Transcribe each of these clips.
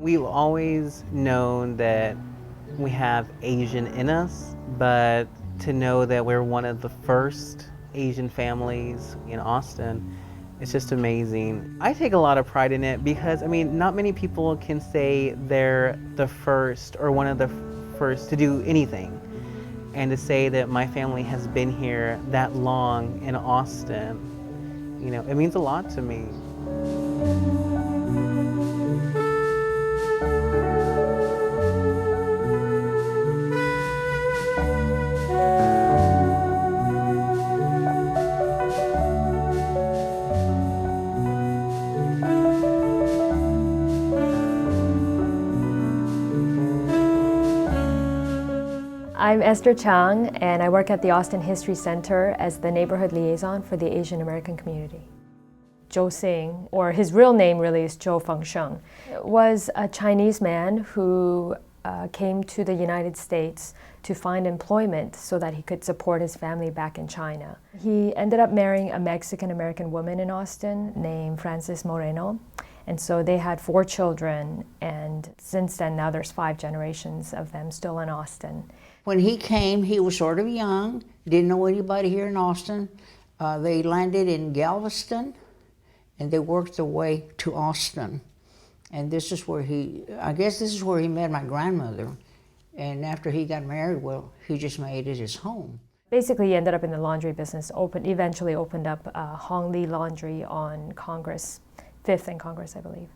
We've always known that we have Asian in us, but to know that we're one of the first Asian families in Austin, it's just amazing. I take a lot of pride in it because, I mean, not many people can say they're the first or one of the first to do anything. And to say that my family has been here that long in Austin, it means a lot to me. I'm Esther Chang, and I work at the Austin History Center as the neighborhood liaison for the Asian American community. Zhou Xing, or his real name really is Zhou Fengsheng, was a Chinese man who came to the United States to find employment so that he could support his family back in China. He ended up marrying a Mexican-American woman in Austin named Frances Moreno. And so they had 4 children, and since then now there's 5 generations of them still in Austin. When he came, he was sort of young, didn't know anybody here in Austin. They landed in Galveston, and they worked their way to Austin. And this is where I guess this is where he met my grandmother. And after he got married, well, he just made it his home. Basically, he ended up in the laundry business, eventually opened up Hong Lee Laundry on Congress, 5th and Congress, I believe.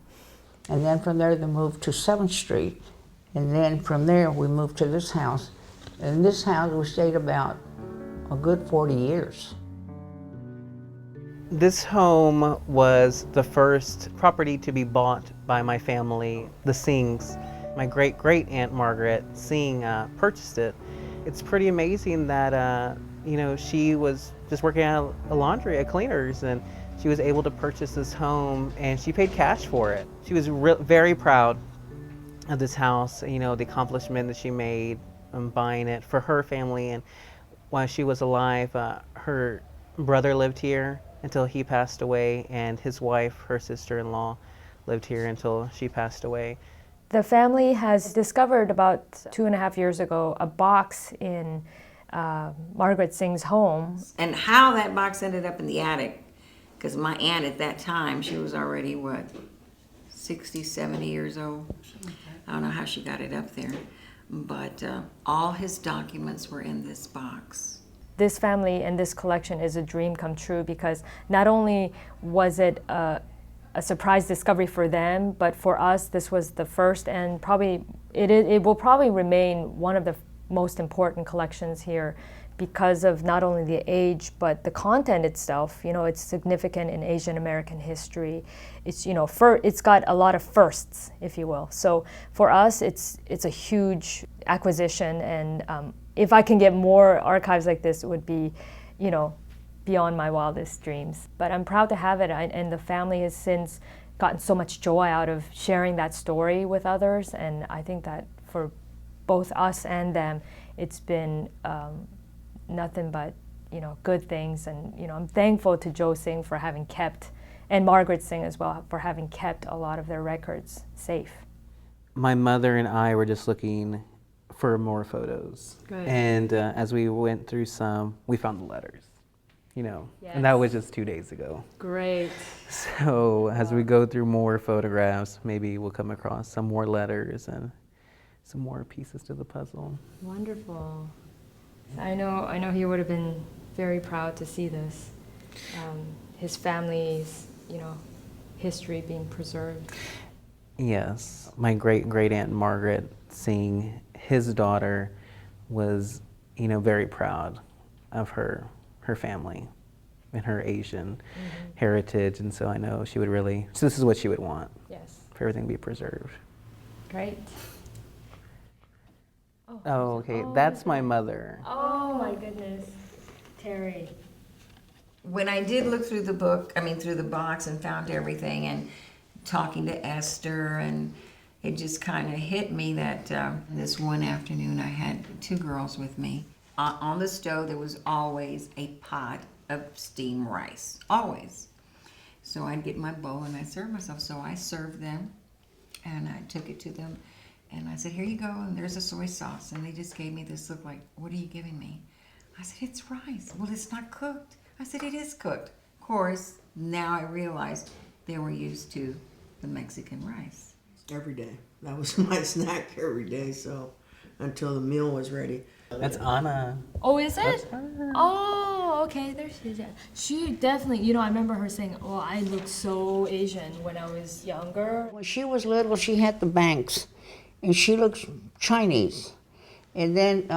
And then from there, they moved to 7th Street. And then from there, we moved to this house. And in this house, we stayed about a good 40 years. This home was the first property to be bought by my family, the Sings. My great-great-aunt Margaret Sing purchased it. It's pretty amazing that, she was just working at a laundry, at cleaners, and she was able to purchase this home, and she paid cash for it. She was very proud of this house, the accomplishment that she made buying it for her family. And while she was alive, her brother lived here until he passed away, and his wife, her sister-in-law, lived here until she passed away. The family has discovered about 2.5 years ago a box in Margaret Sing's home. And how that box ended up in the attic, because my aunt at that time, she was already, 60, 70 years old. I don't know how she got it up there. But all his documents were in this box. This family and this collection is a dream come true because not only was it a surprise discovery for them, but for us this was the first, and probably it will probably remain one of the most important collections here because of not only the age but the content itself. It's significant in Asian American history. It's it's got a lot of firsts, if you will. So for us, it's a huge acquisition, and if I can get more archives like this, it would be, beyond my wildest dreams. But I'm proud to have it, and the family has since gotten so much joy out of sharing that story with others, and I think that for both us and them, it's been nothing but good things. And I'm thankful to Zhou Xing for having kept, and Margaret Sing as well, for having kept a lot of their records safe. My mother and I were just looking for more photos. Good. And as we went through some, we found the letters, Yes. And that was just 2 days ago. Great. So as we go through more photographs, maybe we'll come across some more letters and some more pieces to the puzzle. Wonderful. I know he would have been very proud to see this. His family's, history being preserved. Yes, my great-great-aunt Margaret Sing, his daughter, was, very proud of her family and her Asian heritage, and so I know she would really, so this is what she would want. Yes. For everything to be preserved. Great. Oh, okay, that's my mother. Oh my goodness. Terry. When I did look through the through the box and found everything, and talking to Esther, and it just kind of hit me that this one afternoon I had 2 girls with me. On the stove there was always a pot of steamed rice, always. So I'd get my bowl and I'd serve myself. So I served them, And I took it to them, and I said, here you go, and there's a soy sauce. And they just gave me this look like, what are you giving me? I said, it's rice. Well, it's not cooked. I said, it is cooked. Of course, now I realized they were used to the Mexican rice. Every day. That was my snack every day, so until the meal was ready. That's Anna. Oh, is it? Oh, okay. There she is. Yeah. She definitely, you know, I remember her saying, oh, I looked so Asian when I was younger. When she was little, she had the bangs, and she looked Chinese. And then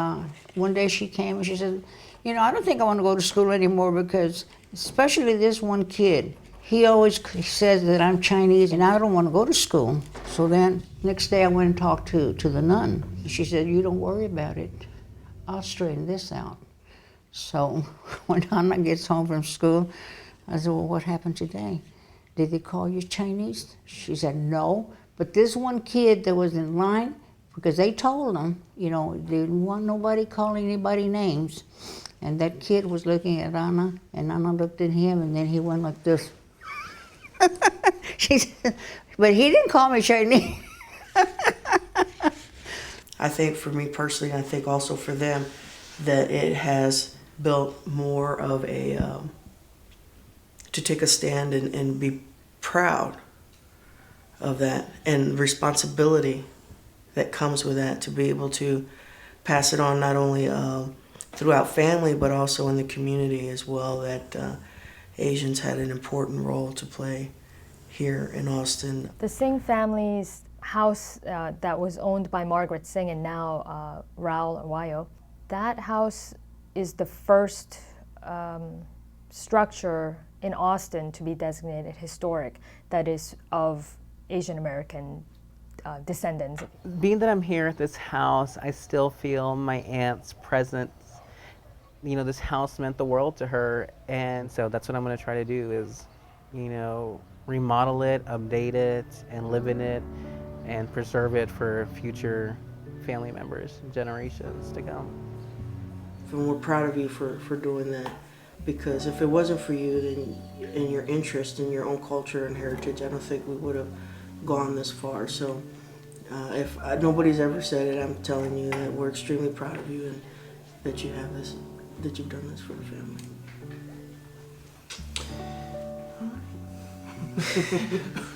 one day she came and she said, you know, I don't think I want to go to school anymore because, especially this one kid, he always says that I'm Chinese and I don't want to go to school. So then next day I went and talked to the nun. She said, you don't worry about it. I'll straighten this out. So when Anna gets home from school, I said, well, what happened today? Did they call you Chinese? She said, no. But this one kid that was in line, because they told them, you know, they didn't want nobody calling anybody names. And that kid was looking at Anna, and Anna looked at him, and then he went like this. She said, but he didn't call me Chinese. I think for me personally, and I think also for them, that it has built more of a, to take a stand and be proud of that, and responsibility that comes with that, to be able to pass it on not only throughout family, but also in the community as well, that Asians had an important role to play here in Austin. The Singh family's house that was owned by Margaret Singh and now Raul Arroyo, that house is the first structure in Austin to be designated historic that is of Asian American descendants. Being that I'm here at this house, I still feel my aunt's presence. You know, this house meant the world to her, and so that's what I'm going to try to do is, you know, remodel it, update it, and live in it, and preserve it for future family members, generations to come. And we're proud of you for doing that, because if it wasn't for you then, and your interest in your own culture and heritage, I don't think we would have gone this far. So if nobody's ever said it, I'm telling you that we're extremely proud of you and that you have this, that you've done this for the family. All right.